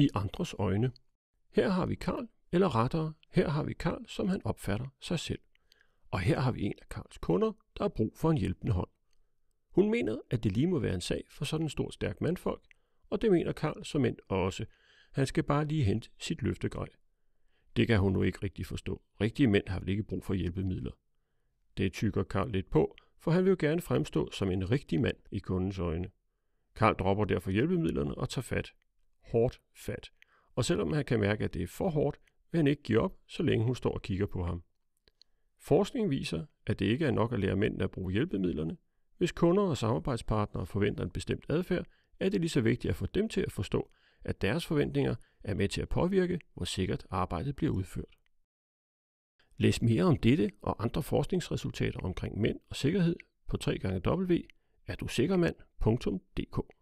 i andres øjne. Her har vi Karl, eller rettere, her har vi Karl, som han opfatter sig selv. Og her har vi en af Karls kunder, der har brug for en hjælpende hånd. Hun mener, at det lige må være en sag for sådan en stor stærk mandfolk, og det mener Karl såmænd også. Han skal bare lige hente sit løftegrej. Det kan hun nu ikke rigtig forstå. Rigtige mænd har vel ikke brug for hjælpemidler. Det tykker Karl lidt på, for han vil jo gerne fremstå som en rigtig mand i kundens øjne. Karl dropper derfor hjælpemidlerne og tager fat. Hårdt fat. Og selvom han kan mærke, at det er for hårdt, vil han ikke give op, så længe hun står og kigger på ham. Forskning viser, at det ikke er nok at lære mændene at bruge hjælpemidlerne. Hvis kunder og samarbejdspartnere forventer en bestemt adfærd, er det lige så vigtigt at få dem til at forstå, at deres forventninger er med til at påvirke, hvor sikkert arbejdet bliver udført. Læs mere om dette og andre forskningsresultater omkring mænd og sikkerhed på www.erdusikkermand.dk.